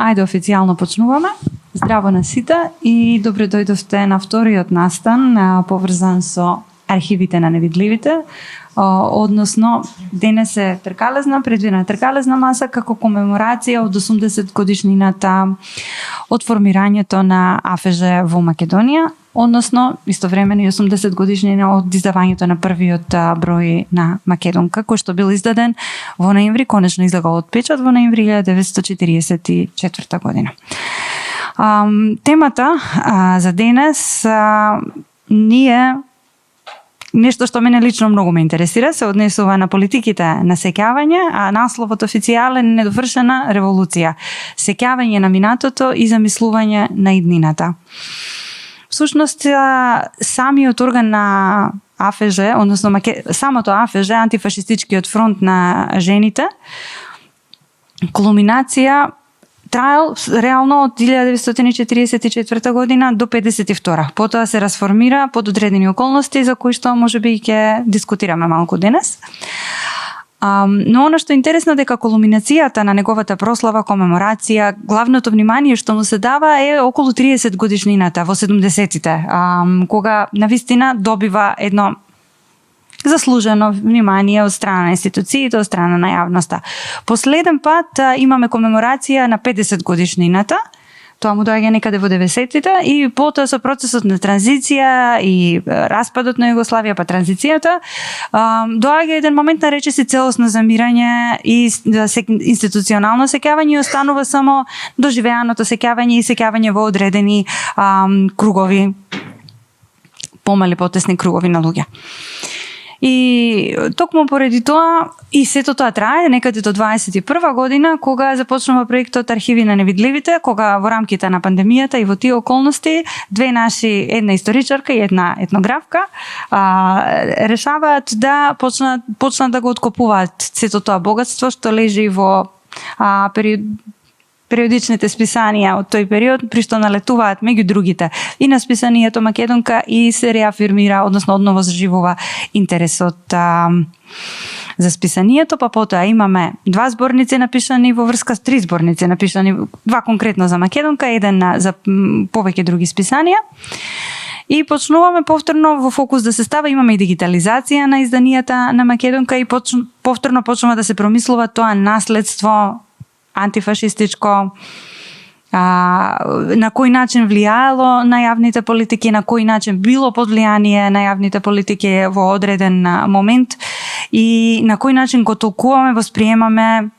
Ајде официјално почнуваме. Здраво на сите и добре дојдовте на вториот настан поврзан со архивите на невидливите. Односно, денес е предвидена тркалезна маса како комеморација од 80 годишнината од формирањето на АФЖ во Македонија, односно истовремено и 80 годишнина од издавањето на првиот број на Македонка, кој што бил издаден во ноември, конечно излегол од печат во ноември 1944 година. Темата за денес ние нешто што мене лично многу ме интересира, се однесува на политиките на сеќавање, а насловот официјален недовршена револуција. Сеќавање на минатото и замислување на иднината. Всушност, самиот орган на АФЖ, односно самото АФЖ, антифашистичкиот фронт на жените, кулминација траел реално од 1944 година до 52. Потоа се расформира под одредени околности за кои што можеби ќе дискутираме малку денес. Но оно што е интересно дека кулминацијата на неговата прослава, комеморација, главното внимание што му се дава е околу 30 годишнината во 70-тите, кога навистина добива едно заслужено внимание од страна на институциите, од страна на јавноста. Последен пат имаме комеморација на 50 годишнината, тоа му доаѓа некаде во 90-тите и потоа со процесот на транзиција и распадот на Југославија, па транзицијата, доаѓа еден момент на речиси целосно замирање и институционално сеќавање и останува само доживеаното сеќавање и сеќавање во одредени кругови, помали потесни кругови на луѓе. И токму поради тоа и сето тоа трае некаде до 21 година, кога започнува проектот Архиви на невидливите, кога во рамките на пандемијата и во тие околности две наши, една историчарка и една етнографка, решаваат да почнат да го откопуваат сето тоа богатство што лежи во периодичните списанија од тој период, при што налетуваат меѓу другите и на списанието Македонка и се реафирмира, односно одново заживува интересот за списанието, па потоа имаме два зборници напишани во врска с три зборници напишани, два конкретно за Македонка, еден за повеќе други списанија. И почнуваме повторно во фокус да се става, имаме и дигитализација на изданијата на Македонка и повторно почнува да се промислува тоа наследство антифашистичко, на кој начин влијаело на јавните политики, на кој начин било под влијание на јавните политики во одреден момент и на кој начин го толкуваме, восприемаме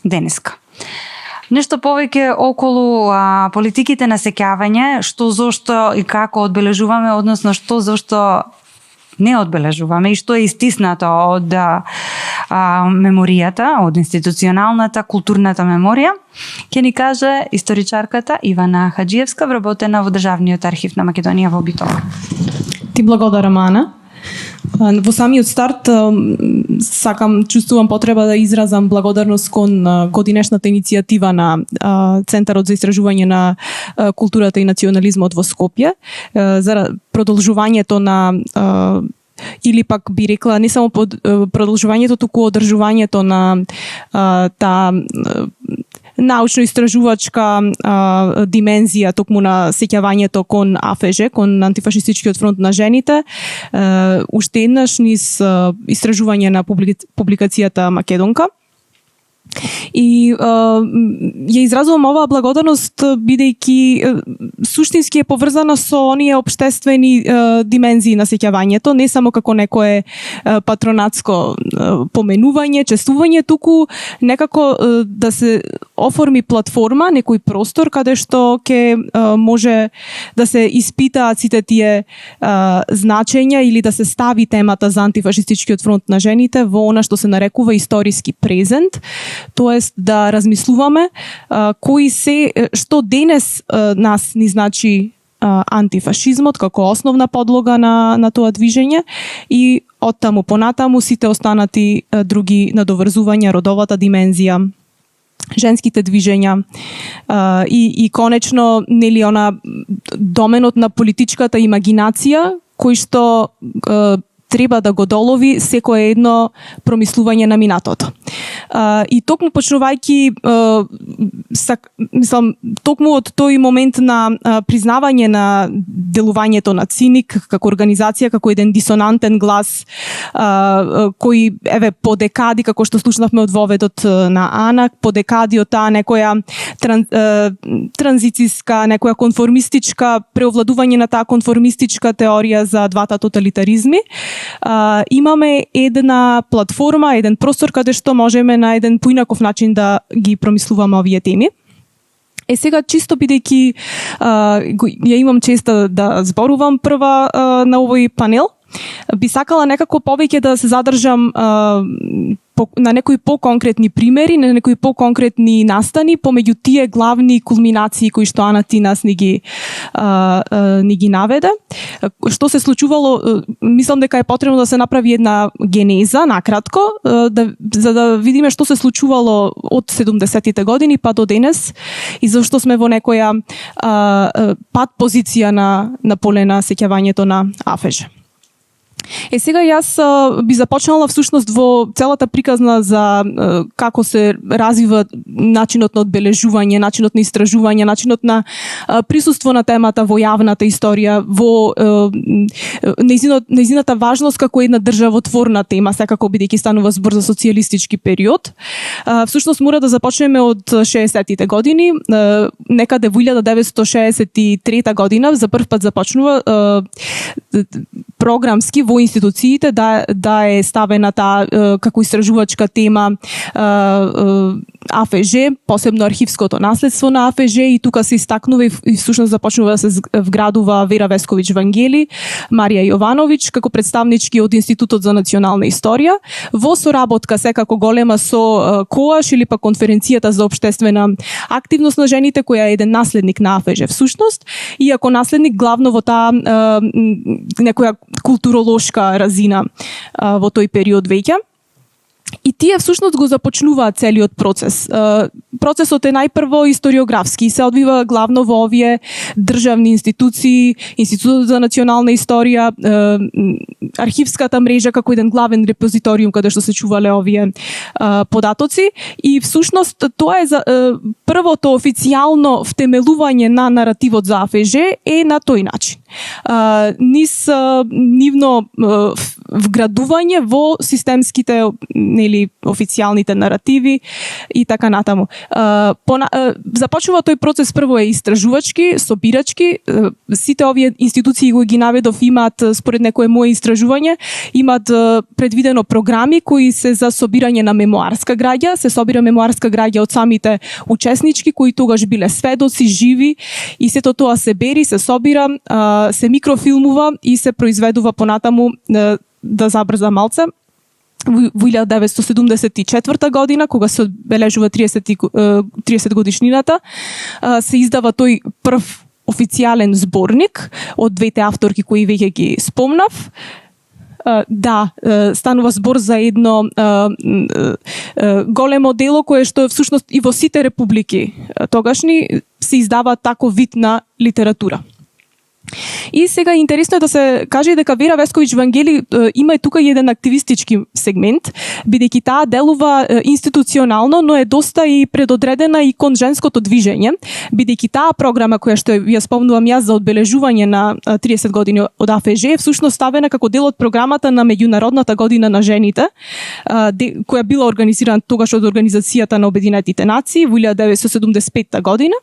денеска. Нешто повеќе околу политиките на сеќавање, што, зошто и како одбележуваме, односно што, зошто не одбележуваме и што е истиснато од меморијата, од институционалната, културната меморија, ќе ни каже историчарката Ивана Хаџиевска, вработена во Државниот архив на Македонија во Битола. Ти благодарам, Ана. Во самиот старт чувствувам потреба да изразам благодарност кон годинешната иницијатива на Центарот за истражување на културата и национализмот во Скопје за продолжувањето на или пак би рекла не само продолжувањето, туку одржувањето на таа научно-истражувачка димензија токму на сеќавањето кон АФЖ, кон антифашистичкиот фронт на жените, уште еднаш низ истражување на публикацијата Македонка. И ја изразувам оваа благодарност бидејќи суштински е поврзана со оние општествени димензии на сеќавањето, не само како некое патронатско поменување, чествување, туку некако да се оформи платформа, некој простор каде што ќе може да се испитаат сите тие значења или да се стави темата за антифашистичкиот фронт на жените во она што се нарекува историски презент, тоест да размислуваме кои се, што денес нас ни значи антифашизмот како основна подлога на тоа движење и оттаму понатаму сите останати други надоврзувања, родовата димензија, женските движења и конечно нели она доменот на политичката имагинација кој што треба да го долови секое едно промислување на минатото. И токму почнувајќи токму од тој момент на признавање на делувањето на циник како организација, како еден дисонантен глас кој по декади, како што слушнавме од воведот на Ана, по декади од таа некоја транзицијска, некоја конформистичка преовладување на таа конформистичка теорија за двата тоталитаризми, имаме една платформа, еден простор каде што можеме на еден поинаков начин да ги промислуваме овие теми. Сега, чисто бидејќи ја имам честа да зборувам прва на овој панел, би сакала некако повеќе да се задржам на некои поконкретни примери, на некои поконкретни настани, помеѓу тие главни кулминации кои што Ана ти нас ни ги наведе. Што се случувало, мислам дека е потребно да се направи една генеза, накратко, за да видиме што се случувало од 70-тите години па до денес и зашто сме во некоја пат позиција на поле на сеќавањето на АФЕЖ. Сега јас би започнала всушност во целата приказна за како се развива начинот на одбележување, начинот на истражување, начинот на присуство на темата во јавната историја, во нејзината важност како една државотворна тема, секако бидејќи станува збор за социјалистички период. Всушност мора да започнеме од 60-тите години, некаде во 1963 година за прв пат започнува програмски во институциите да е ставена таа како истражувачка тема АФЖ, посебно архивското наследство на АФЖ, и тука се истакнува и всушност започнува да се вградува Вера Весковиќ Вангели, Марија Јовановиќ како представнички од Институтот за национална историја, во соработка секако голема со КОАШ или па Конференцијата за општествена активност на жените, која е еден наследник на АФЖ всушност, и ако наследник главно во таа некоја културолошка разина во тој период веќе. И тие всушност го започнуваат целиот процес. Процесот е најпрво историографски и се одвива главно во овие државни институции, Институтот за национална историја, архивската мрежа како еден главен репозиториум каде што се чувале овие податоци, и всушност тоа е за првото официјално втемелување на наративот за АФЖ е на тој начин. Низ нивно вградување во системските или официјалните наративи и така натаму. Започнува тој процес, прво е истражувачки, собирачки. Сите овие институции кои ги наведов имаат, според некое моје истражување, имаат предвидено програми кои се за собирање на мемуарска граѓа, се собира мемуарска граѓа од самите учеснички кои тогаш биле сведоци, живи, и сето тоа се бери, се собира, се микрофилмува и се произведува понатаму. Да забрза малце, во 1974 година, кога се одбележува 30 годишнината, се издава тој прв официјален зборник од двете авторки кои веќе ги спомнав. Станува збор за едно големо дело кое што всушност и во сите републики тогашни се издава таков вид на литература. И сега интересно е да се каже дека Вера Весковиќ Вангели има и тука еден активистички сегмент, бидејќи таа делува институционално, но е доста и предодредена и кон женското движење, бидејќи таа програма која што ја спомнувам јас за одбележување на 30 години од АФЖ е всушност ставена како дел од програмата на меѓународната година на жените, која била организирана тогаш од Организацијата на Обединетите нации во 1975 година,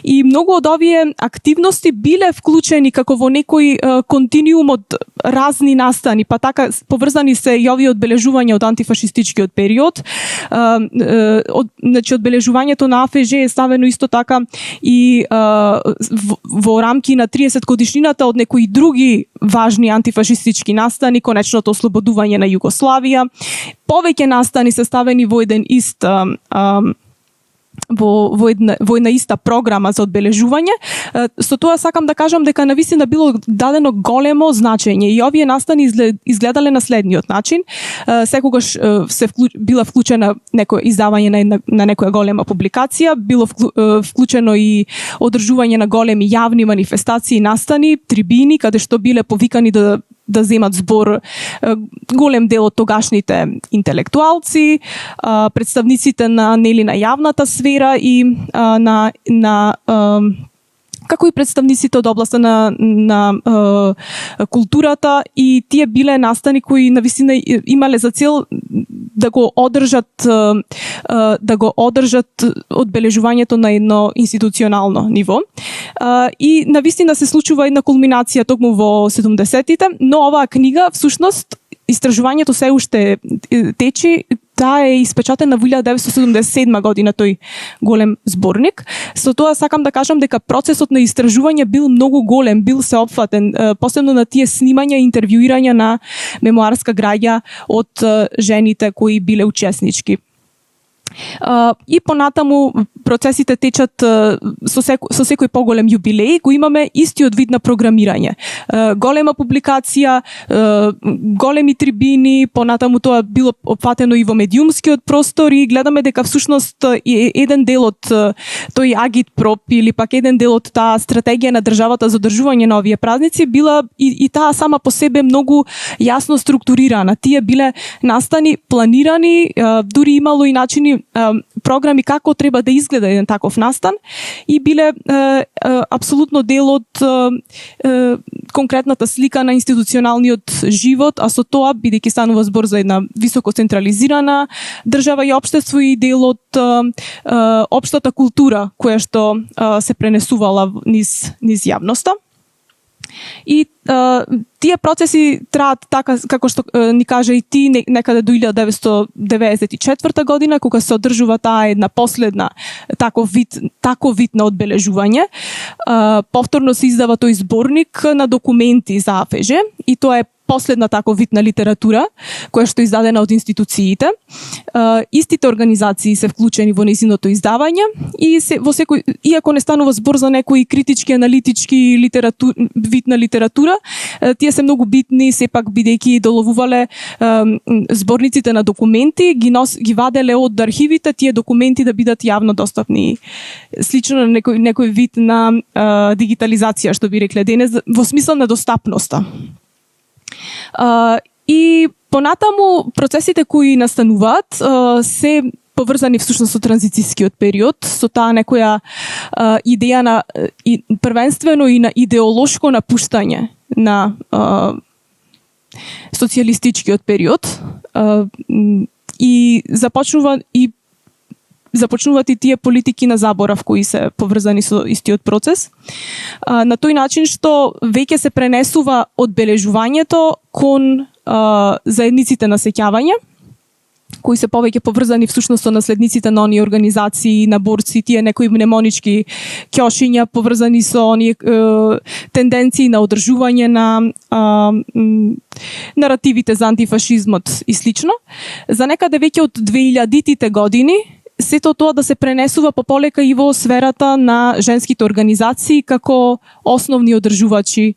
и многу од овие активности биле вклучени како во некој континуум од разни настани, па така поврзани се и овие одбележувања од антифашистичкиот период. Значи, одбележувањето на АФЖ е ставено исто така и во рамки на 30 годишнината од некои други важни антифашистички настани, конечното ослободување на Југославија. Повеќе настани се ставени во еден ист во една иста програма за одбележување. Со тоа сакам да кажам дека навистина било дадено големо значење и овие настани изгледале на следниот начин. Секогаш била вклучена некој издавање на некоја голема публикација, било вклучено и одржување на големи јавни манифестации, настани, трибини, каде што биле повикани да да земат збор голем дел од тогашните интелектуалци, представниците на јавната сфера и како и представниците од областа на културата, и тие биле настани кои навистина имале за цел да го одржат одбележувањето на едно институционално ниво. И навистина се случува една кулминација токму во 70-тите, но оваа книга всушност истражувањето се уште течи. Таа е испечатена во 1977 година, тој голем зборник. Со тоа сакам да кажам дека процесот на истражување бил многу голем, бил сеопфатен, посебно на тие снимања и интервјуирања на мемуарска граѓа од жените кои биле учеснички. И понатаму процесите течат со секој поголем јубилеј, го имаме истиот вид на програмирање. Голема публикација, големи трибини, понатаму тоа било опфатено и во медиумскиот простор, и гледаме дека всушност еден дел од тој агитпроп или пак еден дел од таа стратегија на државата за одржување на овие празници била и таа сама по себе многу јасно структурирана. Тие биле настани, планирани, дури имало и начини, програми како треба да изгледа еден таков настан, и биле апсолутно дел од конкретната слика на институционалниот живот, а со тоа, бидејќи станува збор за една високо централизирана држава и општество, и дел од општата култура која што се пренесувала низ јавноста. И тие процеси траат така, како што ни кажа и ти, некаде до 1994 година, кога се одржува таа една последна таков вид на одбележување. Повторно се издава тој зборник на документи за АФЖ, и тоа е последна таков вид на литература, која што е издадена од институциите. Истите организации се вклучени во нејзиното издавање, и во секој, иако не станува збор за некои критички, аналитички вид на литература, тие се многу битни, сепак бидејќи доловувале зборниците на документи, ги ваделе од архивите тие документи да бидат јавно достапни. Слично на некој вид на дигитализација, што би рекле денес, во смисла на достапноста. И понатаму процесите кои настануваат се поврзани всушност со транзицијскиот период, со таа некоја идеја на првенствено и на идеолошко напуштање на социјалистичкиот период, и започнуваат и тие политики на заборав кои се поврзани со истиот процес, на тој начин што веќе се пренесува одбележувањето кон заедниците на сеќавање, кои се повеќе поврзани всушност со наследниците на оние организации, на борци, тие некои мнемонички ќошиња поврзани со оние тенденции на одржување на наративите за антифашизмот и слично. За некаде веќе од 2000-тите години сето тоа да се пренесува пополека и во сферата на женските организации како основни одржувачи,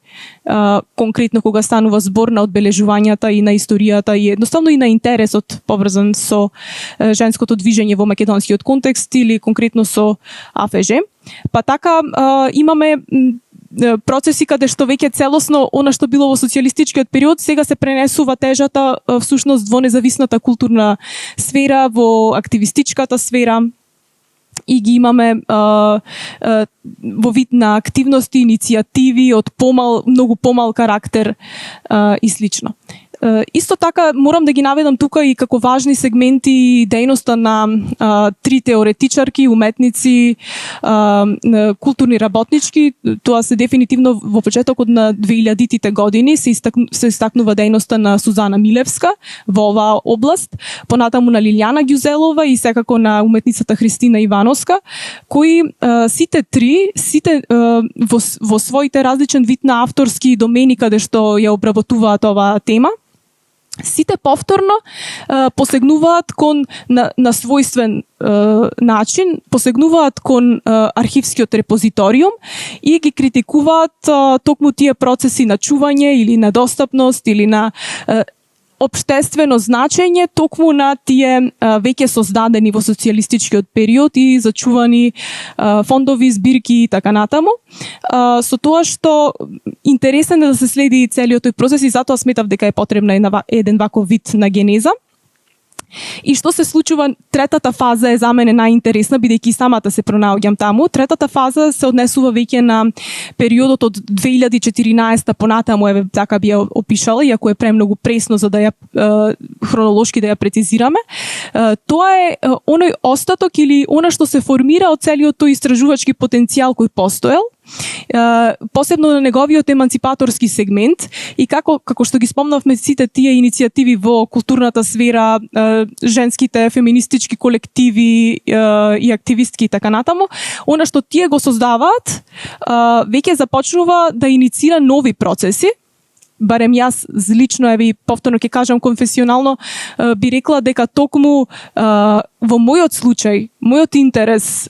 конкретно кога станува збор на одбележувањата и на историјата и едноставно и на интересот поврзан со женското движење во македонскиот контекст или конкретно со АФЖ. Па така имаме процеси каде што веќе целосно она што било во социјалистичкиот период сега се пренесува тежата всушност во независната културна сфера, во активистичката сфера, и ги имаме во вид на активности, иницијативи од многу помал карактер и слично. Исто така морам да ги наведам тука и како важни сегменти дејноста на три теоретичарки, уметници, културни работнички. Тоа се дефинитивно во почетокот на 2000-тите години се истакнува дејноста на Сузана Милевска во оваа област, понатаму на Лилјана Ѓузелова и секако на уметницата Христина Ивановска, кои сите во своите различен вид на авторски домени каде што ја обработуваат оваа тема, сите повторно посегнуваат кон на својствен начин, посегнуваат кон архивскиот репозиториум и ги критикуваат токму тие процеси на чување или на достапност или на општествено значење токму на тие веќе создадени во социјалистичкиот период и зачувани фондови, збирки и така натаму. Со тоа што интересен е да се следи целиот тој процес и затоа сметав дека е потребна еден ваков вид на генеза. И што се случува, третата фаза е за мене најинтересна, бидејќи самата се пронаоѓам таму. Третата фаза се однесува веќе на периодот од 2014 понатаму, еве така би ја опишала, иако е премногу пресно за да ја хронолошки да ја прецизираме. Тоа е оној остаток или она што се формира од целиот тој истражувачки потенцијал кој постоел, посебно на неговиот еманципаторски сегмент и како што ги спомнавме сите тие иницијативи во културната сфера, женските феминистички колективи и активистки и така натаму, она што тие го создаваат веќе започнува да иницира нови процеси. Барем јас лично, еве повторно ќе кажам конфесионално, би рекла дека токму во мојот случај, мојот интерес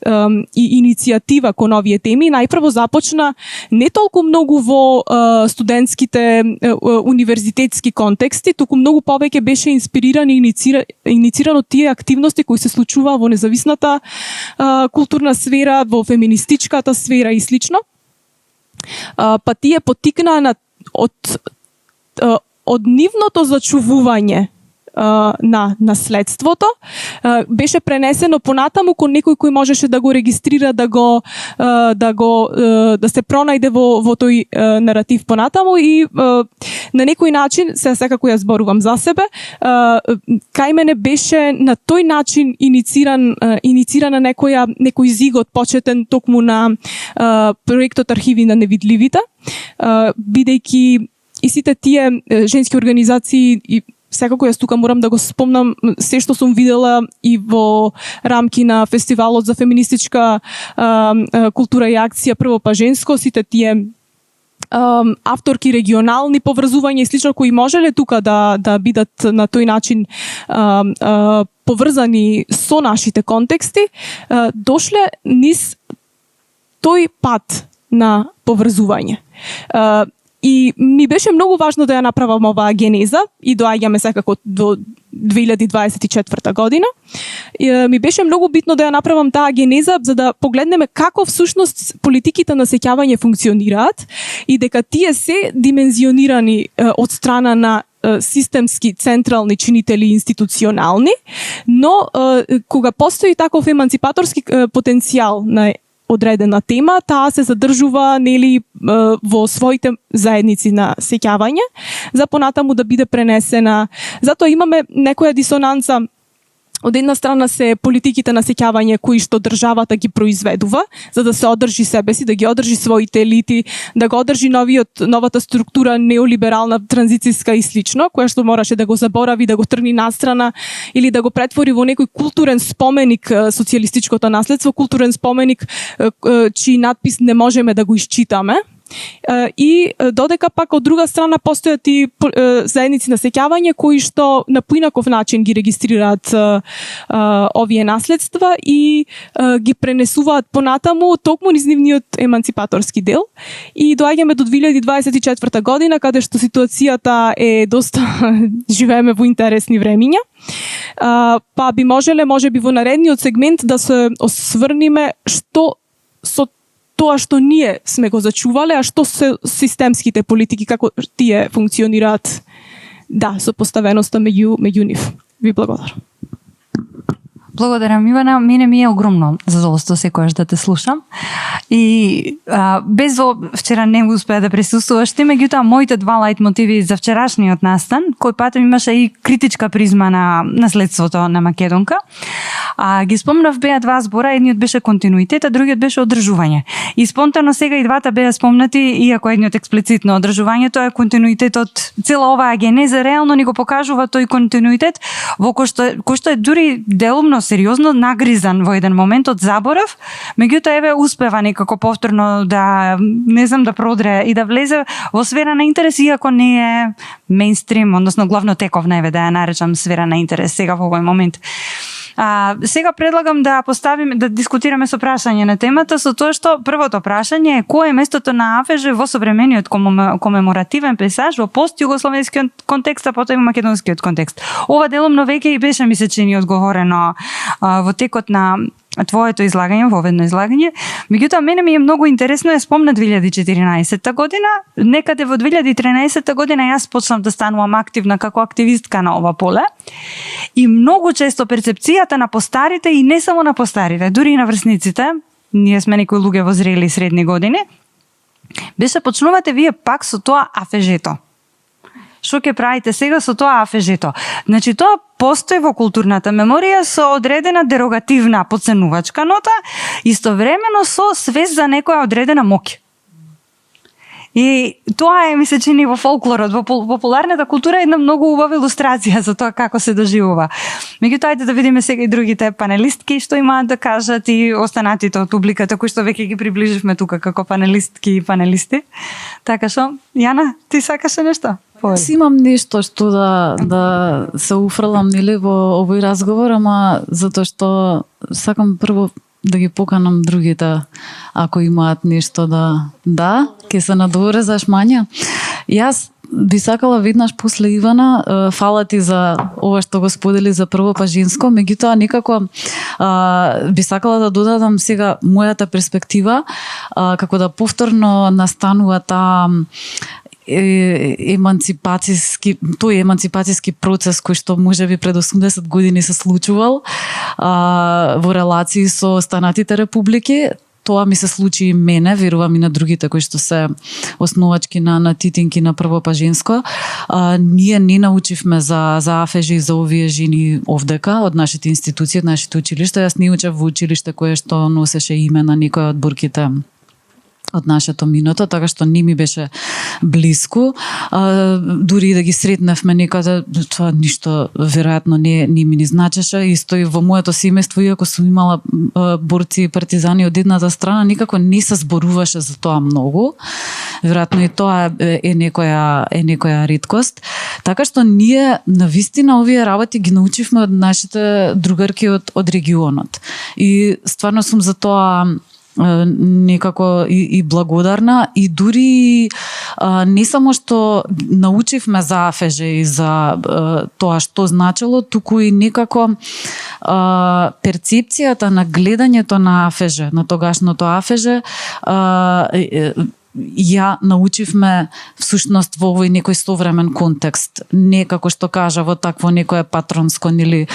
и иницијатива кон овие теми најпрво започна не толку многу во студентските универзитетски контексти, туку многу повеќе беше инспириран и инициран од тие активности кои се случува во независната културна сфера, во феминистичката сфера и слично. Па тие поттикнаа на од нивното зачувување на наследството беше пренесено понатаму кон некој кој можеше да го регистрира, да се пронајде во тој наратив понатаму и на некој начин, секако ја зборувам за себе, кај мене беше на тој начин иницирана некој зигот почетен токму на проектот Архиви на невидливите, бидејќи и сите тие женски организации и секако јас тука морам да го спомнам се што сум видела и во рамки на фестивалот за феминистичка култура и акција Прво па женско, сите тие авторки регионални поврзувања и слично кои можеле тука да бидат на тој начин поврзани со нашите контексти, дошле низ тој пат на поврзување. И ми беше многу важно да ја направам оваа генеза и доаѓаме секако до 2024 година. Ми беше многу битно да ја направам таа генеза за да погледнеме како всушност политиките на сеќавање функционираат и дека тие се димензионирани од страна на системски централни чинители институционални, но кога постои таков еманципаторски потенцијал на одредена тема, таа се задржува нели во своите заедници на сеќавање, за понатаму да биде пренесена. Затоа имаме некоја дисонанца. Од една страна се политиките на сеќавање кои што државата ги произведува, за да се одржи себе си, да ги одржи своите елити, да го одржи новата структура неолиберална, транзицијска и слично, која што мораше да го заборави, да го тргни настрана или да го претвори во некој културен споменик социјалистичкото наследство, културен споменик чиј надпис не можеме да го исчитаме. И додека пак од друга страна постојат и заедници на сеќавање кои што на поинаков начин ги регистрираат овие наследства и ги пренесуваат понатаму токму низ нивниот еманципаторски дел. И доаѓаме до 2024 година каде што ситуацијата е доста живееме во интересни времиња. Па би можеле можеби во наредниот сегмент да се осврниме што со тоа што ние сме го зачувале, а што се системските политики, како тие функционираат, со поставеноста меѓу нив. Ви благодарам. Благодарам, Ивана. Мене ми е огромно задоволство секојаш да те слушам. И без вчера не успеа да присуствуваш ти, меѓутоа моите два лајт мотиви за вчерашниот настан, кој патем имаше и критичка призма на наследството на Македонка. Ги спомнав беа два збора, едниот беше континуитет, а другиот беше одржување. И спонтано сега и двата беа спомнати, иако едниот експлицитно одржувањето е континуитетот. Цела оваа генеза реално ни го покажува тој континуитет во кој што е дури делумно сериозно нагризан во еден момент од заборав, меѓутоа еве успева некако повторно да да продре и да влезе во сфера на интерес, иако не е мејнстрим, односно главно тековна, еве да ја наречам сфера на интерес сега во овој момент. Сега предлагам да дискутираме со прашање на темата, со тоа што првото прашање е кое е местото на АФЖ во современиот комеморативен пейзаж во пост-југословенскиот контекст, а потоа и македонскиот контекст. Ова деломно веќе и беше, ми се чини, одговорено во текот на твоето излагање, воведно излагање. Меѓутоа, мене ми е многу интересно, ја спомна 2014 година, некаде во 2013 година јас почнав да станувам активна како активистка на ова поле и многу често перцепцијата на постарите и не само на постарите, дури и на врсниците, ние сме некои луѓе во зрели и средни години, беше почнувате вие пак со тоа АФЖ-то. Што ќе правите сега со тоа АФЖ-то? Значи, тоа постои во културната меморија со одредена дерогативна подценувачка нота, истовремено со свест за некоја одредена моќ. И тоа е, ми се чини, во фолклорот, во популарната култура една многу убава илустрација за тоа како се доживува. Меѓутоа, ајде да видиме сега и другите панелистки што имаат да кажат и останатите од публиката кои што веќе ги приближивме тука како панелистки и панелисти. Така што, Јана, ти сакаше нешто? Си имам нешто што да се уфрлам, нели, во овој разговор, ама затоа што сакам прво да ги поканам другите, ако имаат нешто ќе се надворезаш Мања. Јас би сакала веднаш после Ивана, фала ти за ова што го сподели за прво па женско, меѓутоа некако би сакала да додадам сега мојата перспектива, како да повторно настанува таа еманципацијски процес кој што можеби пред 80 години се случувал во релации со останатите републики. Тоа ми се случи и мене, верувам и на другите кои што се основачки на Титинки на прво па женско. Ние не научивме за АФЖ и за овие жени овдека од нашите институции, од нашите училишта. Јас не учев во училиште кое што носеше име на некој од бурките од нашето минато, така што не ми беше блиску. Дури да ги сретневме некаде, тоа ништо веројатно не ми ни значеше. Исто и во моето семејство, иако сум имала борци и партизани од едната страна, никако не се зборуваше за тоа многу. Веројатно и тоа е некоја реткост. Така што ние навистина овие работи ги научивме од нашите другарки од регионот. И стварно сум за тоа некако и благодарна, и дури не само што научивме за АФЖ и за тоа што значело, туку и некако перцепцијата на гледањето на АФЖ, на тогашното АФЖ, ја научивме всушност во овој некој современ контекст, не како што кажа во такво некое патронско или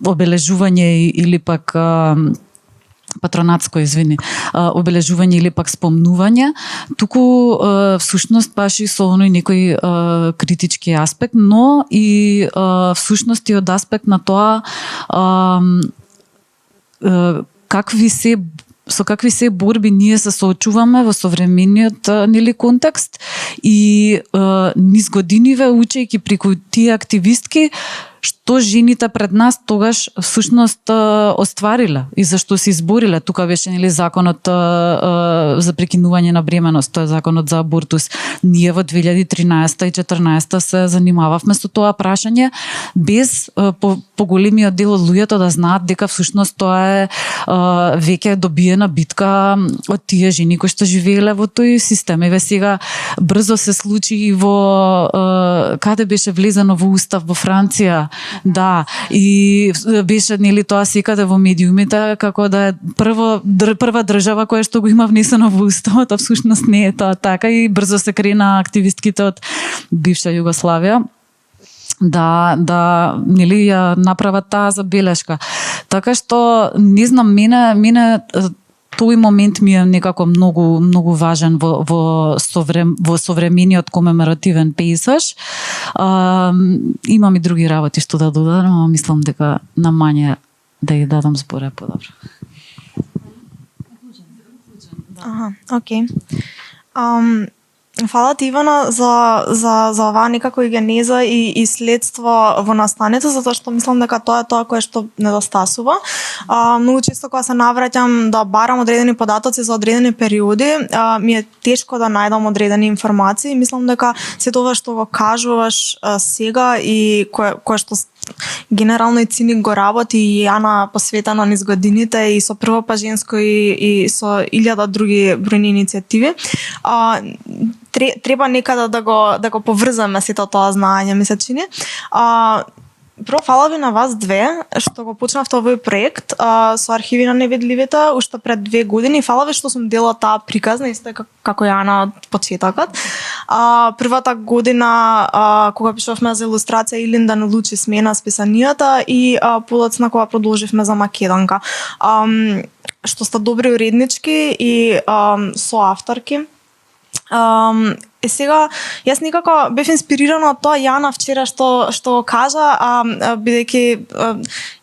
обележување или пак патронатско, обележување или пак спомнување, туку всушност баш и со оној некој критички аспект, но и всушност и од аспект на тоа со какви се борби ние се соочуваме во современиот нели контекст и низ годиниве учејќи преку тие активистки што жените пред нас тогаш всушност оствариле и зашто се избориле. Тука беше нели законот за прекинување на бременост, тоа е законот за абортус. Ние во 2013 и 2014 се занимававме со тоа прашање без поголемиот дел од луѓето да знаат дека всушност тоа е веќе добиена битка од тие жени кои што живееле во тој систем. Еве сега брзо се случи и во каде беше влезено во устав во Франција. Да, и беше нели тоа секаде во медиумите како да е прва држава која што го има внесено во уставот, а всушност не е тоа така, и брзо се крена активистките од бивша Југославија да нели ја направат таа забелешка. Така што не знам, мене тој момент ми е некако многу важен во современиот комеморативен пейзаж. Имам и други работи што да додадам, но мислам дека на Мање да ја дадам збор е подобро. Окей. Фала ти, Ивана, за оваа некако и генеза и следство во настането, затоа што мислам дека тоа е тоа кое што недостасува. Многу често кога се навраќам да барам одредени податоци за одредени периоди, ми е тешко да најдам одредени информации. Мислам дека се тоа што го кажуваш сега и кое што генерално и Циник го работи и Јана посветена низ годините и со Прво па женско и со 1000 други бројни иницијативи. Треба некаде да го поврзаме сето тоа знаење, ми се чини. Прво, фала ви на вас две, што го почнавте овој проект со архиви на невидливите уште пред 2 години. Фала ви што сум дел од таа приказна, исто како Јана од почетокот. Првата година, кога пишувавме за илустрација, Илинда Налучи смена списанијата и подоцна кога продолживме за Македонка. Што сте добри уреднички и соавторки. Сега, јас некако бев инспирирана од тоа Јана вчера што кажа, бидејќи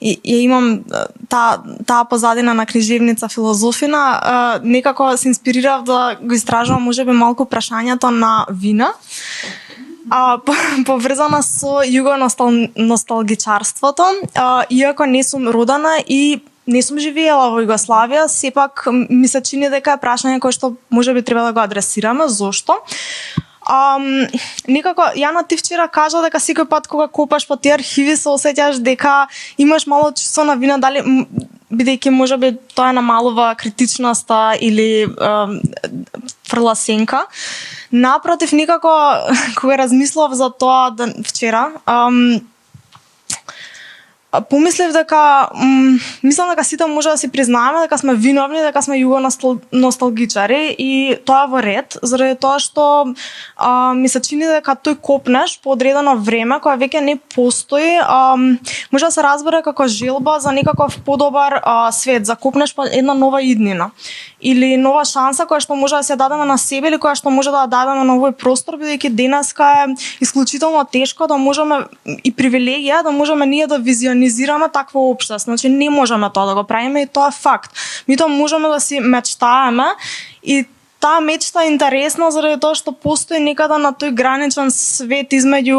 ја имам таа позадина на книжевница филозофина, некако се инспирирав да го истражувам можеби малку прашањето на вина. Поврзана со југоносталгичарството, иако не сум родена и не сум живеела во Југославија, сепак ми се чини дека е прашање кое што можеби треба да го адресираме. Зошто? Некако, Јана, ти вчера кажа дека секој пат кога копаш по тие архиви се осеќаш дека имаш мало чувство на вина, дали бидејќи можеби тоа намалува критичноста или фрла сенка. Напротив, некако кога размислав за тоа вчера, помислив дека мислам дека сите може да си признаеме дека сме виновни, дека сме југоносталгичари и тоа во ред, заради тоа што ми се чини дека тој копнеш по одредено време која веќе не постои, може да се разбере како желба за некаков подобар свет, за копнеш по една нова иднина или нова шанса која што може да се дадеме на себе или која што може да дадеме на овој простор, бидејќи денеска е исклучително тешко да можеме и привилегија да можеме ние да визионизираме такво општество. Значи не можеме тоа да го правиме и тоа е факт. Ми тоа можеме да си мечтаеме и таа мечта е интересна заради тоа што постои некаде на тој граничен свет измеѓу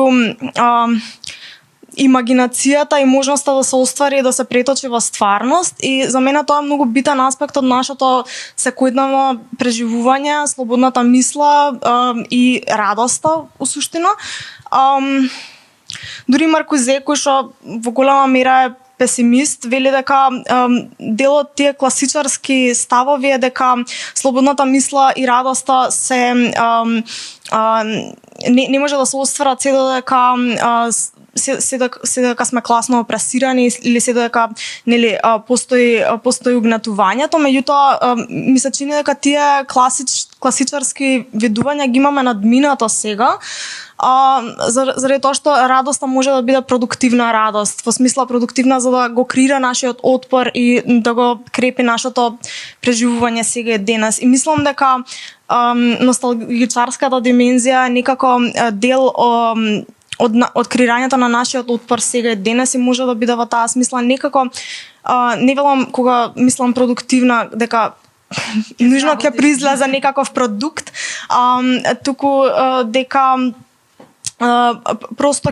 имагинацијата и можноста да се оствари и да се преточи во стварност, и за мене тоа е многу битен аспект од нашето секојдневно преживување, слободната мисла и радоста у суштина. Дури Маркузе, кој што во голема мера е песимист, вели дека дел од тие класичарски ставови е дека слободната мисла и радоста се не може да се остварат се додека се дека сме класно опресирани или се дека нели постои угнетувањето. Меѓутоа ми се чини дека тие класичарски видувања ги имаме надминато сега, заради тоа што радоста може да биде продуктивна радост, во смисла продуктивна за да го креира нашиот отпор и да го крепи нашето преживување сега и денес. И мислам дека носталгичарската димензија е некако дел од креирањето на нашиот отпор сега и денес и може да биде во таа смисла некако, не велам кога мислам продуктивна дека нужно ќе произлезе некаков продукт, туку дека просто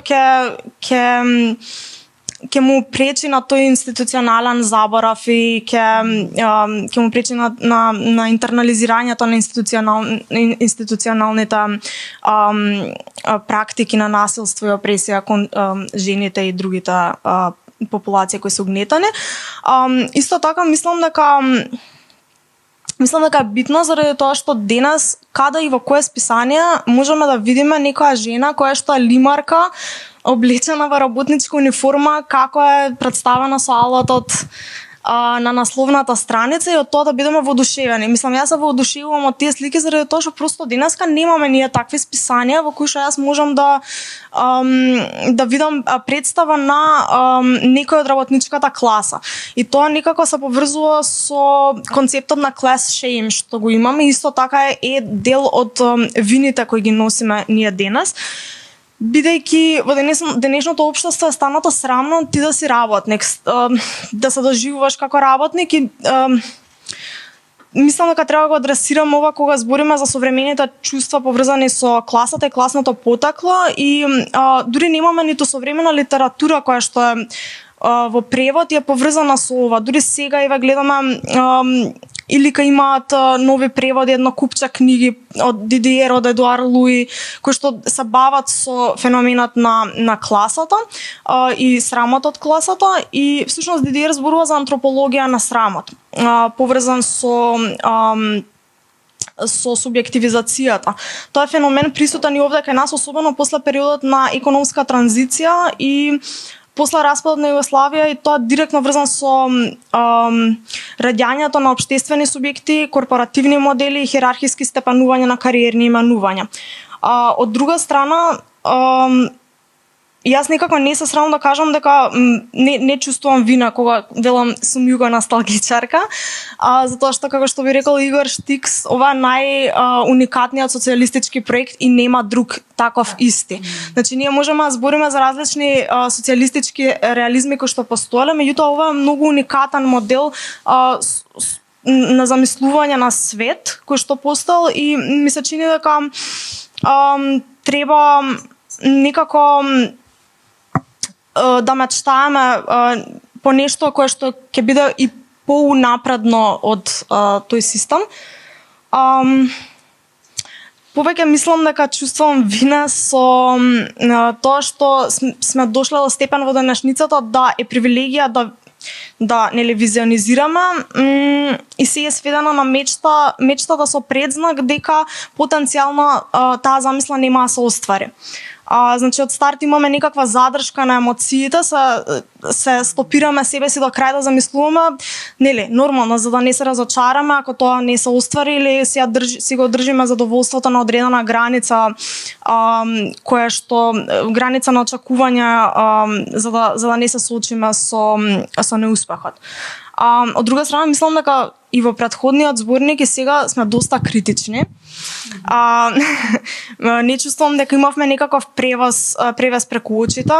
ќе му пречи на тој институционален заборав и ќе му пречи на интернализирањето на институционалните практики на насилство и опресија кон жените и другите популации кои се угнетени. Исто така мислам дека е битно заради тоа што денес каде и во кое списание можеме да видиме некоја жена која што е лимарка, облечена во работничка униформа, како е представена со алатот на насловната страница и од тоа да бидеме воодушевени. Мислам, јас се воодушевувам од тие слики заради тоа што просто денеска немаме ние такви списанија во кои што јас можам да видам представа на некој од работничката класа. И тоа некако се поврзува со концептот на class shame што го имаме, исто така е дел од вините кои ги носиме ние денес. Бидејќи во денешното општество е станато срамно ти да си работник, да се доживуваш како работник и мислам дека треба да го адресираме ова кога збориме за современите чувства поврзани со класата и класното потекло и дури немаме ниту современа литература која што е во превод и е поврзана со ова. Дури сега еве гледаме или кај имаат нови преводи, едно купче книги од Дидиер, од Едуар Луи, кои што се бават со феноменот на класата и срамот од класата, и всушност Дидиер зборува за антропологија на срамот, поврзан со субјективизацијата. Тоа е феномен присутен и овде кај нас, особено после периодот на економска транзиција и после распадот на Југославија, и тоа директно врзан со раѓањето на општествени субјекти, корпоративни модели и хиерархиски степенување на кариерни именувања. Од друга страна, јас некако не се срамам да кажам дека не чувствувам вина кога велам сум југо-носталгичарка, затоа што, како што би рекол Игор Штикс, ова е најуникатниот социјалистички проект и нема друг таков исти. Значи, ние можеме да збориме за различни социјалистички реализми кои што постоеле, меѓутоа ова е многу уникатен модел на замислување на свет кој што постоел, и ми се чини дека треба некако да мечтаеме по нешто кое што ќе биде и поунапредно од тој систем. Повеќе мислам дека чувствувам вина со тоа што сме дошле до степен во денешницата да е привилегија да нели визионизираме, и се е сведена на мечтата со предзнак дека потенцијално таа замисла нема да се оствари. Значи, од старт имаме некаква задршка на емоциите, се стопираме себе си до крај да замислуваме, нели, нормално, за да не се разочараме ако тоа не се оствари, или си го држиме задоволството на одредена граница, која што граница на очекување, за да не се соочиме со неуспехот. Од друга страна, мислам дека и во претходниот зборник и сега сме доста критични. Не чувствувам дека имавме некаков превес преку очите.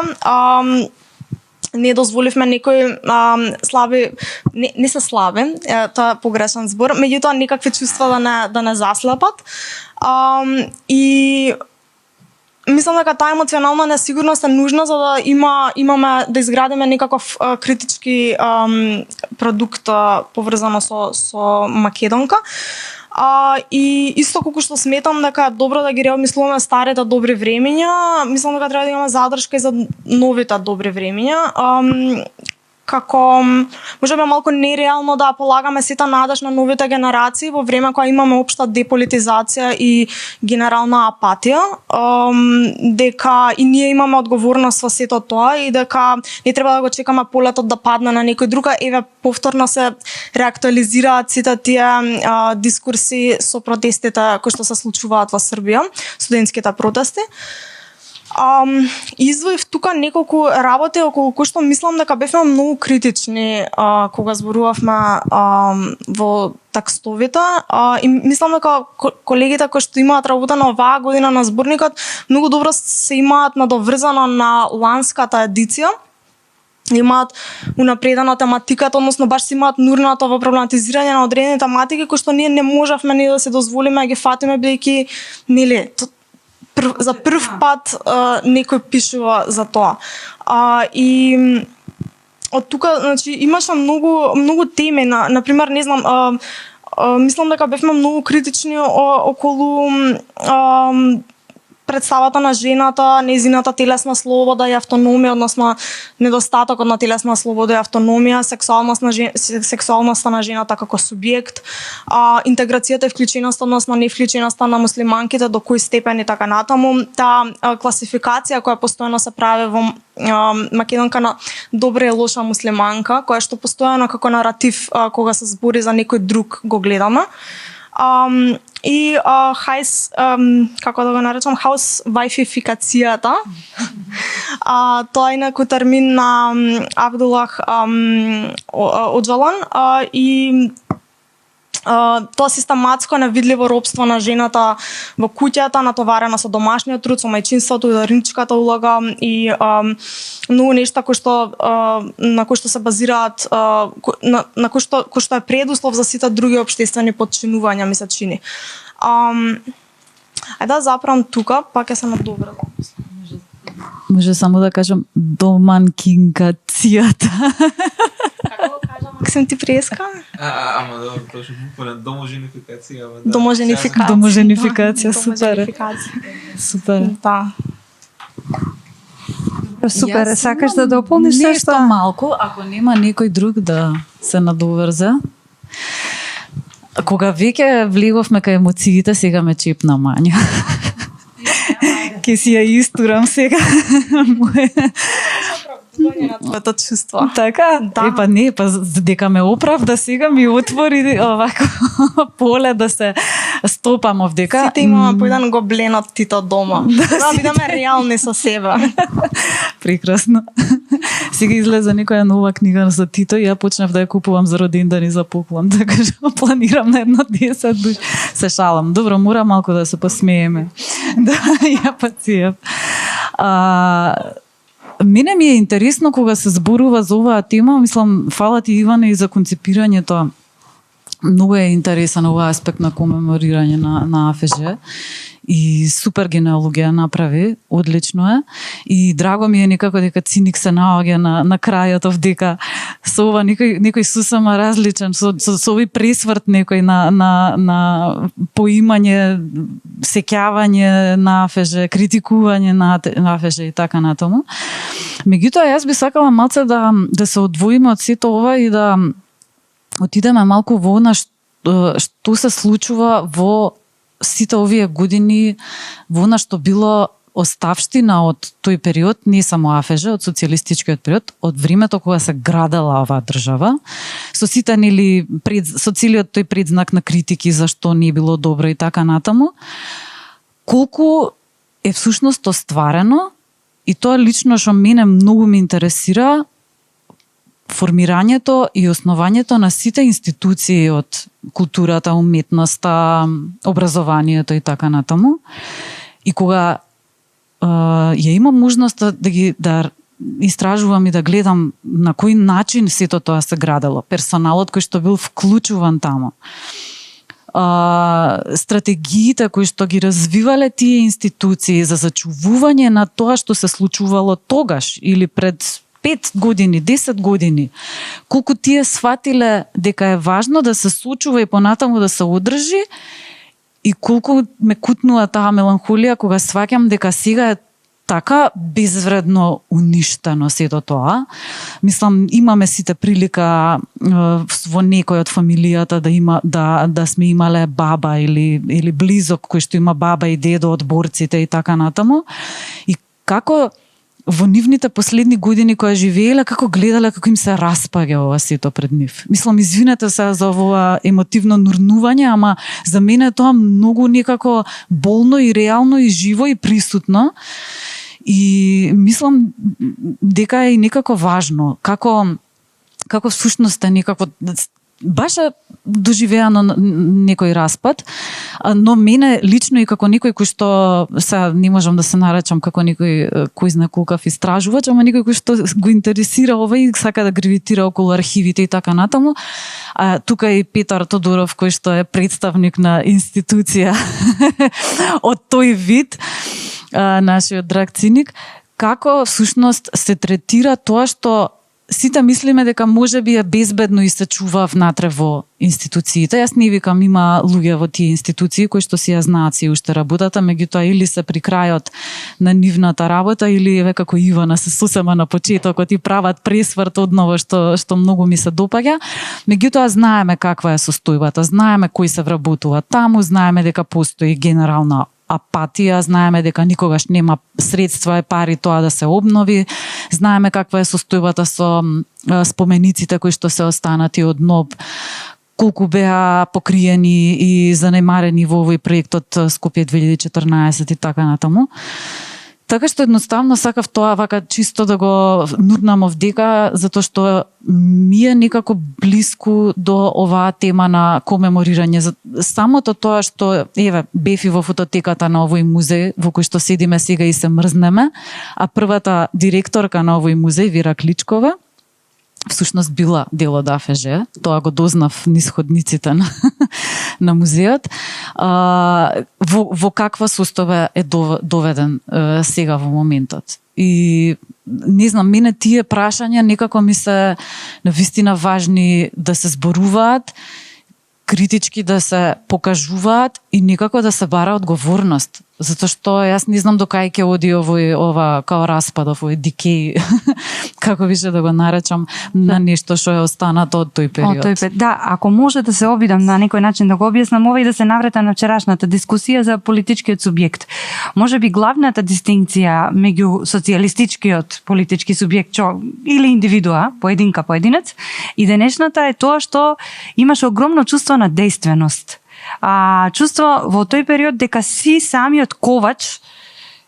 Не дозволивме некои слаби, не се слаби, тоа е погрешен збор, меѓутоа некакви чувства да не заслепат. И мислам дека таа емоционална несигурност е нужна за да имаме да изградиме некаков критички продукт поврзано со Македонка. И исто колку што сметам дека е добро да ги реомислуваме старите добри времиња, мислам дека треба да имаме задршка и за новите добри времиња. Како можеби малку нереално да полагаме сета надеж на новите генерации во време кога имаме општа деполитизација и генерална апатија, дека и ние имаме одговорност во сето тоа и дека не треба да го чекаме полетот да падне на некој друг. Еве, повторно се реактуализираат сите тие дискурси со протестите кои што се случуваат во Србија, студентските протести. Извоив тука неколку работи околу кои што мислам дека бевме многу критични кога зборувавме во текстовите, и мислам дека колегите кои што имаат работа на оваа година на зборникот многу добро се имаат надоврзано на ланската едиција. Имаат унапредена тематиката, односно баш си имаат нурнато во проблематизирање на одредени тематики кои што ние не можевме ни да се дозволиме да ги фатиме, бидејќи нели за прв пат некој пишува за тоа. И од тука, значи, имаше многу теми, на пример, не знам, мислам дека бевме многу критични околу представата на жената, нејзината телесна слобода и автономија, односно недостатокот на телесна слобода и автономија, сексуалноста на жената како субјект, интеграцијата и вклученоста, односно невклученоста на муслиманките, до кој степен и така натаму, таа класификација која постојано се прави во Македонка на добра и лоша муслиманка, која што постојано како наратив кога се збори за некој друг го гледаме. И како да го наречам, хаусвајфификацијата. Тоа е некој термин на Абдулах Оџалан, и тоа систематско невидливо робство на жената во куќата, натоварена со домашниот труд, со мајчинството, ударничката улога и многу нешта на кои што се базираат, на кои што е предуслов за сите други општествени подчинувања, ми се чини. Ајде да запрам тука, па ќе се надобрам. Може само да кажам доманкингацијата. Како го кажам? Максим ти преска? Ама добро, точно буквален доможенификација, ама да. Доможенификација. Доможенификација, супер. Супер. Да. Супер, Јас сакаш имам да дополниш нешто нешто? малку, ако нема некој друг да се надоврзе. Кога веќе влеговме кај емоциите, сега ме чепна Мања. Ке си ја истурам сега. Твоето чувство. Така? Да. Па не, па дека ме оправда сега ми отвори овако поле да се стопам овдека. Сите имаме по еден гоблен од Тито дома. Да бидеме реални со себе. Прекрасно. Сега излезе некоја нова книга за Тито и ја почнав да ја купувам за роденден и за поклон, така што планирам на едно 10 души. Се шалам. Добро, мора малку да се посмееме. Да, ја пацијам. Мене ми е интересно кога се зборува за оваа тема, мислам, фала ти Иване и за концепирањето. Многу е интересен овој аспект на комеморирање на АФЖ и супер генеалогија направи, одлично е. И драго ми е некако дека Циник се наоѓа на крајот овдека со ова некој сусама различен, со овој пресврт некој на поимање, сеќавање на АФЖ, критикување на АФЖ и така натаму. Меѓутоа, јас би сакала малце да се одвоиме од сето ова и да отидеме малку во она што се случува во сите овие години, во она што било оставштина од тој период, не само АФЖ, од социјалистичкиот период, од времето кога се градела оваа држава, со сите со целиот тој предзнак на критики за што не било добро и така натаму, колку е всушност остварено, и тоа лично што мене многу ме интересира, формирањето и основањето на сите институции од културата, уметноста, образованието и така натаму. И кога ја имам можност да истражувам и да гледам на кој начин сето тоа се градело, персоналот кој што бил вклучуван таму, стратегиите кои што ги развивале тие институции за зачувување на тоа што се случувало тогаш или пред 5 години, 10 години, колку тие сватиле дека е важно да се случува и понатаму да се одржи, и колку ме кутнува таа меланхолија кога сваќам дека сега е така безвредно уништено сето тоа. Мислам, имаме сите прилика во некој од фамилијата да сме имале баба или близок кој што има баба и дедо од борците и така натаму. И како во нивните последни години кои живееле, како гледале како им се распаѓа ова сето пред нив. Мислам, извинете се за ова емотивно нурнување, ама за мене тоа многу некако болно и реално и живо и присутно. И мислам дека е и некако важно, како всушност е некако баш е доживеано некој распад, но мене лично и како некој кој што сега не можам да се наречам како некој кој знае колкав истражувач, ама некој кој што го интересира ова и сака да гравитира околу архивите и така натаму. Тука и Петар Тодоров кој што е представник на институција од тој вид, нашиот драг Циник, како всушност се третира тоа што сите мислиме дека може би е безбедно и се чува внатре во институциите. Јас не викам, има луѓе во тие институции кои што си ја знаат си уште работата, меѓутоа или се при крајот на нивната работа, или еве како Ивана се сосема на почетокот и прават пресврт одново што многу ми се допаѓа. Меѓутоа знаеме каква е состојбата, знаеме кои се вработуваат таму, знаеме дека постои генерална апатија, знаеме дека никогаш нема средства и пари тоа да се обнови, знаеме каква е состојбата со спомениците кои што се останати од НОБ, колку беа покриени и занемарени во овој проект од Скопје 2014 и така натаму. Така што едноставно сакав тоа вака чисто да го нурнам овдека, затоа што ми е некако блиску до оваа тема на комеморирање. Самото тоа што, еве, бефи во фототеката на овој музеј, во кој што седиме сега и се мрзнеме, а првата директорка на овој музеј, Вера Кличкова, всушност била дел од АФЖ, тоа го дознав низ ходниците на музеот. Во каква состојба е доведен сега во моментот. И не знам, мене тие прашања некако ми се навистина важни да се зборуваат, критички да се покажуваат и некако да се бара одговорност. Затоа што јас не знам до кај ќе оди ова као распад, овој дикеј, како више да го наречам, на нешто што е останато од тој период. Да, ако може да се обидам на некој начин да го објаснам ова и да се навретам на вчерашната дискусија за политичкиот субјект. Може би главната дистинкција меѓу социјалистичкиот политички субјект или индивидуа, поединец, и денешната е тоа што имаш огромно чувство на дејственост. Чувство во тој период дека си самиот ковач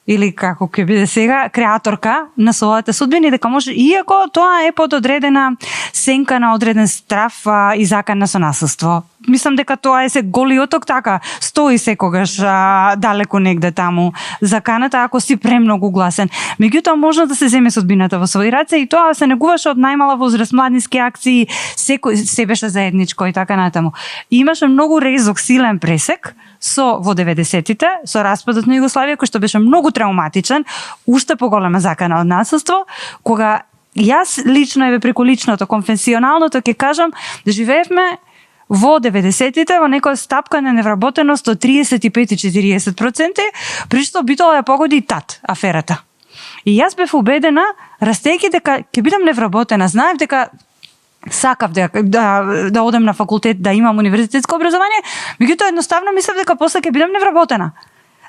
или како ќе биде сега, креаторка на својата судбина и дека може, иако тоа е под одредена сенка на одреден страф и закана со насилство. Мислам дека тоа е се голиоток така, стои секогаш далеко негде таму заканата ако си премногу гласен. Меѓутоа можно да се земе судбината во своји раце и тоа се негуваше од најмала возраст, младински акции, се беше заедничко и така натаму. И имаше многу резок, силен пресек во 90-тите, со распадот на Југославија, кој што беше многу травматичен, уште поголема закана од насилство, кога јас лично, преку личното, конвенционалното, ќе кажам, да живеевме во 90-тите во некоја стапка на невработеност од 35-40%, при што битола ја погоди и тат аферата. И јас бев убедена, растејќи дека ќе бидам невработена, знаев дека сакав да одем на факултет, да имам универзитетско образование, меѓутоа едноставно мислев дека после ќе бидам невработена.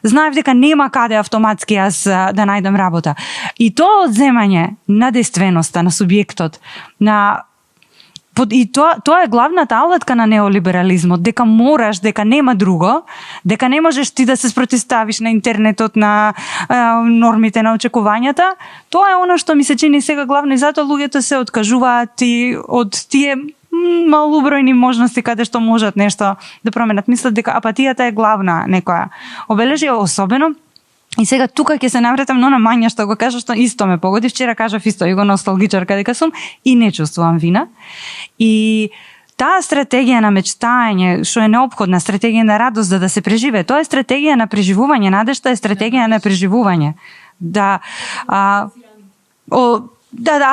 Знаев дека нема каде автоматски јас да најдам работа. И тоа одземање на дејственоста, на субјектот, и тоа е главната алатка на неолиберализмот, дека мораш, дека нема друго, дека не можеш ти да се спротиставиш на интернетот, на нормите, на очекувањата. Тоа е оно што ми се чини сега главно и затоа луѓето се откажуваат и од тие малубројни можности каде што можат нешто да променат. Мислат дека апатијата е главна некоја обележија, особено. И сега тука ќе се навратам на Мања што го кажа, што исто ме погоди. Вчера кажав исто и го носталгичарка дека сум и не чувствувам вина. И таа стратегија на мечтање, што е неопходна, стратегија на радост да се преживее, тоа е стратегија на преживување, надежта е стратегија на преживување. Да,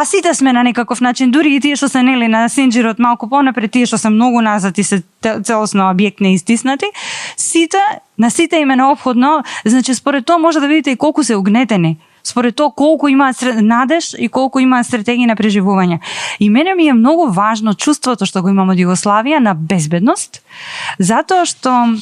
сите сме на некаков начин, дури и тие што се нели на синџирот малку понапред, тие што се многу назад и се целосно објектни и стиснати, на сите им е неопходно, значи според тоа може да видите и колку се угнетени, според тоа колку имаат надеж и колку имаат стратегија на преживување. И мене ми е многу важно чувството што го имам од Југославија на безбедност, затоа што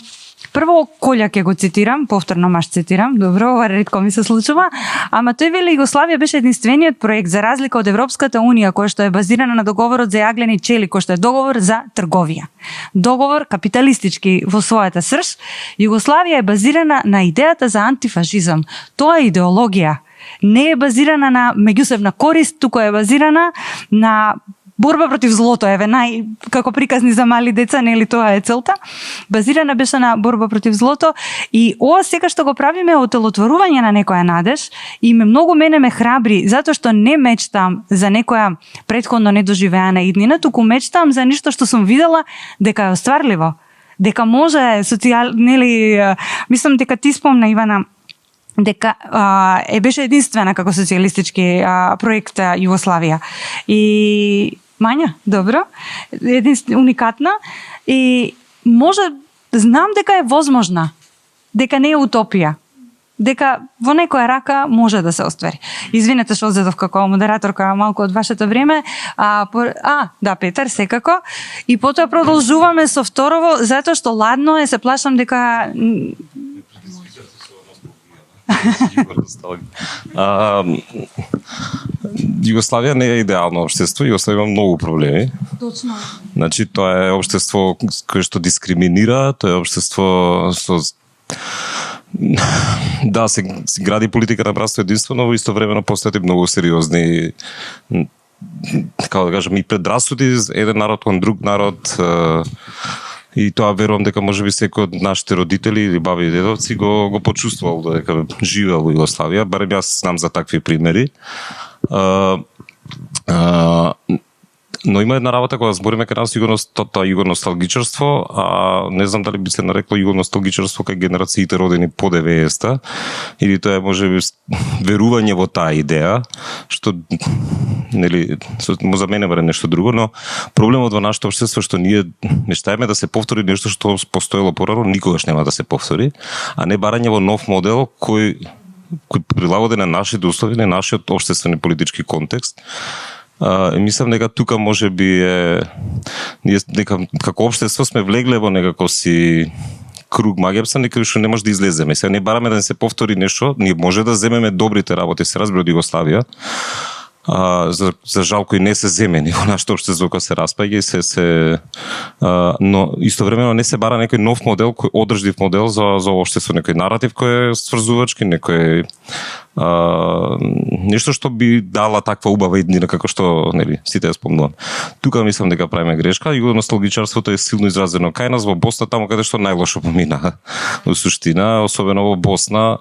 прво Колја ќе го цитирам, повторно маш цитирам, добро, ова ретко ми се случува, ама тој вели Југославија беше единствениот проект за разлика од Европската унија која што е базирана на договорот за јаглени чели, кој што е договор за трговија. Договор капиталистички во својата срж, Југославија е базирана на идејата за антифашизам. Тоа е идеологија. Не е базирана на меѓусебна корист, туку е базирана на борба против злото, како приказни за мали деца, нели тоа е целта. Базирана беше на борба против злото и ова сега што го правиме е отелотворување на некоја надеж и мене ме храбри, затоа што не мечтам за некоја претходно недоживеана иднина, туку мечтам за нешто што сум видела дека е остварливо, дека може мислам дека ти спомна, Ивана, дека беше единствена како социјалистички проект Југославија. И Мања, добро, уникатна и знам дека е возможна, дека не е утопија, дека во некоја рака може да се оствари. Извинете што одзедов како модераторка малку од вашето време. Да, Петар, секако. И потоа продолжуваме со второво, затоа што ладно е, се плашам дека Југославија не е идеално општество, Југославија има многу проблеми. Точно. Значи, тоа е општество кое што дискриминира, тоа е општество со се гради политика на братство единствено, во исто времено постојат и многу сериозни, како да кажам, и предрасуди еден народ кон друг народ. И тоа верувам дека можеби секој од нашите родители или баби и дедовци го почувствувал дека живеел во Југославија, барем јас знам за такви примери. Но има една работа кога збориме кај нас тоа југоносталгичарство, а не знам дали би се нарекло југоносталгичарство кај генерациите родени по 90-та, или тоа е можеби верување во таа идеја, што нели за мене барем нешто друго, но проблемот во нашето општество што ние мечтаеме да се повтори нешто што постоело порано, никогаш нема да се повтори, а не барање во нов модел кој прилагоди на нашите услови, на нашиот општествен и политички контекст. Мислам дека тука може би ние дека како општество сме влегле во некако си круг магепса, некако што не може да излеземе. Сега не бараме да не се повтори нешто, ние може да земеме добрите работи, се разбира од Југославија, за жал кои не се земени во нашето општество кога се распаѓа и но истовремено не се бара некој нов модел, кој одржлив модел за општество, некој наратив кој е сврзувачки, некој нешто што би дала таква убава иднина како што нели сите ја спомнувам. Тука мислам дека правиме грешка. Југоносталгичарството е силно изразено кај нас во Босна, таму каде што најлошо помина. Во суштина, особено во Босна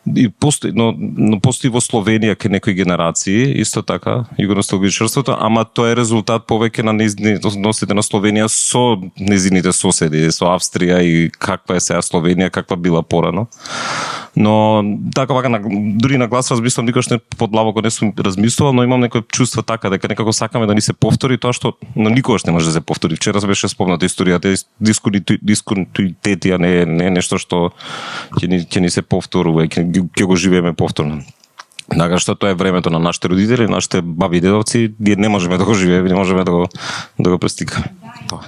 и постои, но постои во Словенија кај некои генерации исто така југоносталгичарството, ама тоа е резултат повеќе на односите на Словенија со незините соседи, со Австрија и каква е сега Словенија, каква била порано. Но така дури на глас размислам, никош не подлабоко не сум размислувал, но имам некој чувство така дека некако сакаме да ни се повтори тоа што никогаш не може да се повтори. Вчера беше спомната историјата, дисконтитуитет, не е нешто што ќе ни се повторува и ќе го живееме повторно. Така што тоа е времето на нашите родители, нашите баби и дедовци, ние не можеме да го живееме, не можеме да го престикаме. Тоа.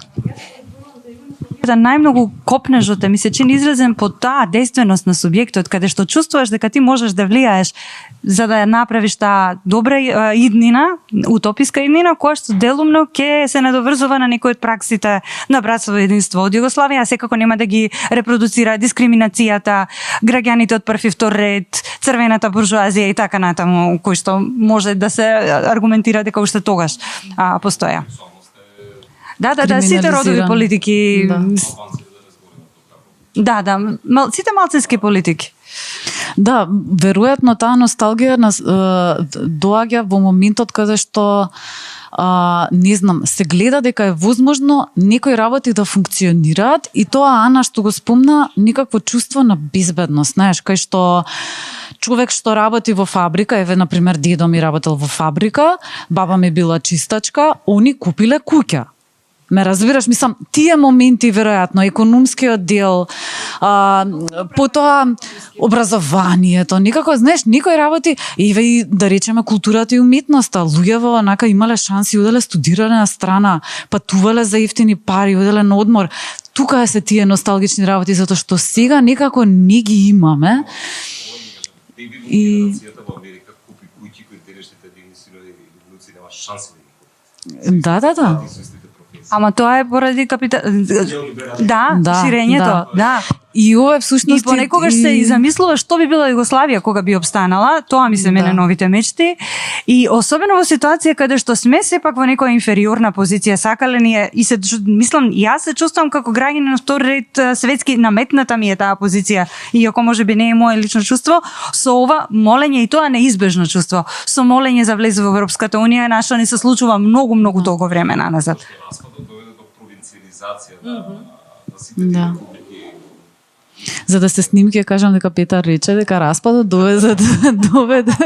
Да најмногу копнежот ми се чини изразен по таа дејственост на субјектот, каде што чувствуваш дека ти можеш да влијаеш за да ја направиш таа добра иднина, утописка иднина, која што делумно ќе се надоврзува на некој од праксите на братство и единство од Југославија, а секако нема да ги репродуцира дискриминацијата, граѓаните од прв и втор ред, црвената буржуазија и така натаму, кој што може да се аргументира дека уште тогаш постоја. Да, сите родови политики. Да, сите малцински политики. Да, веројатно таа носталгија доаѓа во моментот каде што не знам, се гледа дека е возможно некои работи да функционираат и тоа Ана што го спомна, никакво чувство на безбедност, знаеш, кај што човек што работи во фабрика, еве например дедо ми работел во фабрика, баба ми била чистачка, они купиле куќа. Ме разбираш, мислам, тие моменти веројатно, економскиот дел, потоа образованието, никако, знаеш, никои работи, и да речеме културата и уметноста, луѓето онака имале шанси, оделе студирале на страна, патувале за ефтини пари, оделе на одмор. Тука се тие носталгични работи, затоа што сега некако не ги имаме. И во Америка купи куќи кои денешните синови и внуци нема шанси да. Ама тоа е поради ширењето, да. И ова всушност и понекогаш се и замислува што би била Југославија кога би обстанала, тоа ми се мене новите мечти и особено во ситуација каде што сме сепак во некоја инфериорна позиција, сакале ние и се мислам јас се чувствувам како граѓанин на втор ред светски, наметната ми е таа позиција, иако можеби не е мое лично чувство, со ова молење и тоа неизбежно чувство, со молење за влез во Европската унија, нашто не се случува многу долго време назад. Распадот доведе до провинциализација на сите републики. За да се снимки, кажам дека Петар рече дека распадот доведе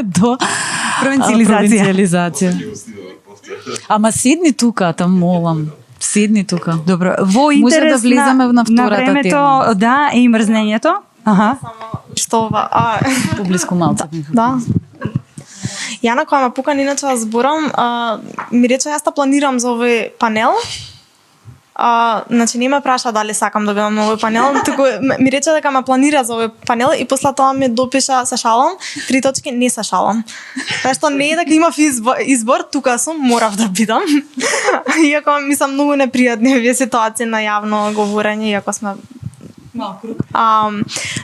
до провинциализација. Ама седни тука, те молам. Седни тука. Добро, во интерес може да влеземе на втората времето, тема. Да, и мрзнењето. Аха. Што Поблиску малце. Да. Јана, која ме покани иначе да зборам, ми рече јас планирам за овој панел. Значи не ме праша дали сакам да бидам на овој панел, туку ми рече дека ме планира за овој панел и после тоа ми допиша се шалам, 3 точки не се шалам. Тоа што не е дека имав избор, тука сум, морав да бидам. Иако ми се многу непријатни овие ситуации на јавно говорење, иако сме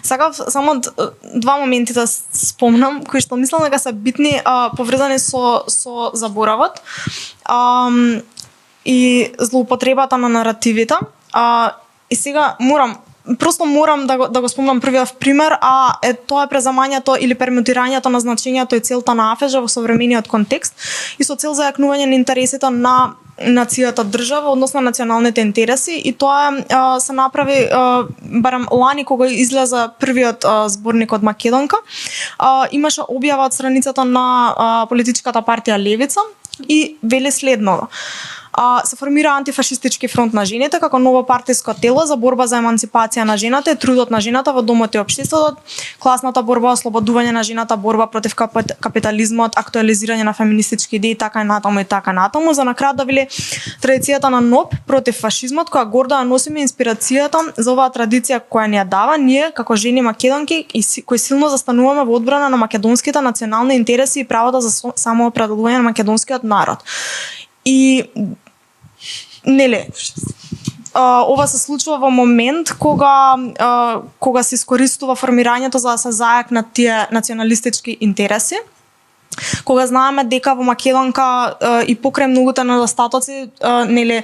сакав само два моменти да спомнам кои што мислам дека се битни, поврзани со заборавот и злоупотребата на наративите. И сега морам да го спомнам првиот пример, тоа е презамањето или пермутирањето на значењето и целта на АФЕЖ во современиот контекст и со цел зајакнување на интересите на нацијата држава, односно националните интереси, и тоа се направи барем лани кога излезе првиот зборник од Македонка. Имаше објава од страницата на политичката партија Левица и вели следното: се формира антифашистички фронт на жените како ново партиско тело за борба за емансипација на жената и трудот на жената во домот и општеството, класната борба, ослободување на жената, борба против капитализмот, актуализирање на феминистички идеи, така и натаму. За накрај да вели традицијата на НОП против фашизмот, која гордо ја носиме инспирацијата за оваа традиција која ни ја дава ние како жени македонки и кои силно застануваме во одбрана на македонските национални интереси и правото за самоопределување на македонскиот народ. И нели ова се случува во момент кога се искористува формирањето за да се зајакнат тие националистички интереси, кога знаеме дека во Македонка и покрај многуте недостатоци, нели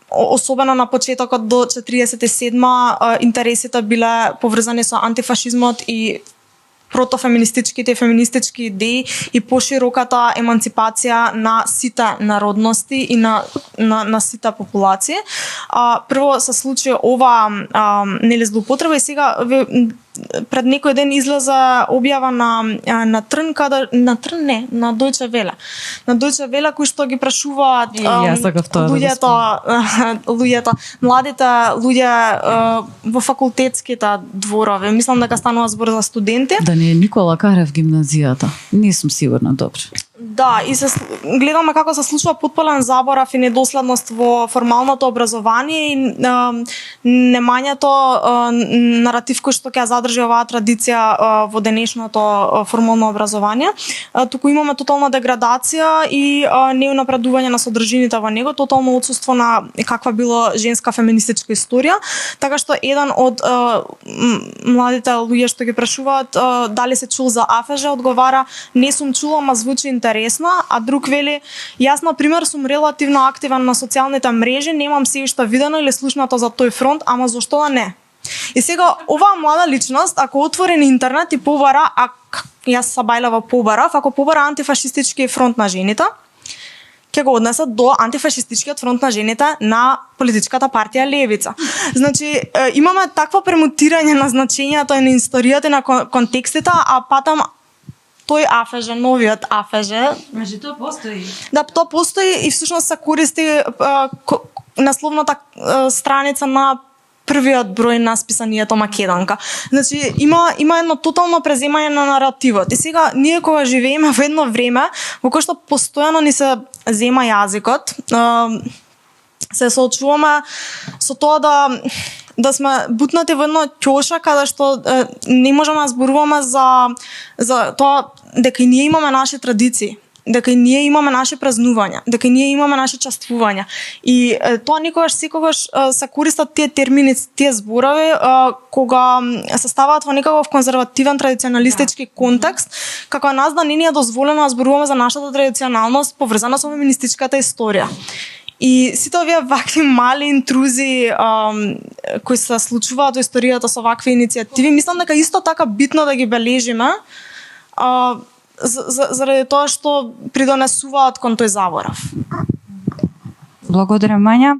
особено на почетокот до 47 интересите биле поврзани со антифашизмот и протофеминистичките и феминистички идеи и пошироката емансипација на сите народности и на сите популации. Прво се случи ова нели злоупотреба и сега пред некој ден излезе објава на Трн, на Дојче Веле. На Дојче Веле кои што ги прашуваат луѓето, младите луѓе во факултетските дворови. Мислам дека станува збор за студенти. Да не е Никола Карев гимназијата. Не сум сигурна добро. Да, и гледаме како се случува потполен заборав и недоследност во формалното образование и немањето наратив кој што ќе задржи оваа традиција во денешното формално образование. Туку имаме тотална деградација и неунапредување на содржините во него, тотално отсуство на каква било женска феминистичка историја, така што еден од младите луѓе што ги прашуваат дали се чул за АФЖ, одговара: не сум чула, ма звучи интересно, а друг вели: јас на пример сум релативно активен на социјалните мрежи, немам се уште видено или слушнато за тој фронт, ама зошто да не? И сега оваа млада личност ако отвори на интернет и побара, јас се бајлева побарав, ако побара антифашистички фронт на жените, ќе го однесат до антифашистичкиот фронт на жените на политичката партија Левица. Значи, имаме такво премутирање на значењето и на историјата и на контекстите, а патам тој АФЖ, новиот АФЖ. Значи, тоа постои. Да, тоа постои и всушност се користи насловната страница на првиот број на списанието Македонка. Значи, има едно тотално преземање на наративот. И сега, ние кога живееме во едно време во кое што постојано ни се зема јазикот, се соочуваме со тоа да сме бутнати во едно ќоша каде што не можеме да зборуваме за тоа дека и ние имаме наши традиции, дека и ние имаме наши празнувања, дека и ние имаме наши чествувања. И тоа секогаш се користат тие термини, тие зборови кога се ставаат во некаков конзервативен традиционалистички контекст, како нас да не ни е дозволено да зборуваме за нашата традиционалност поврзана со феминистичката историја. И сите овие вакви мали интрузи кои се случуваат во историјата со вакви иницијативи, мислам дека исто така битно да ги бележиме заради тоа што придонесуваат кон тој заборав. Благодарам, Мања.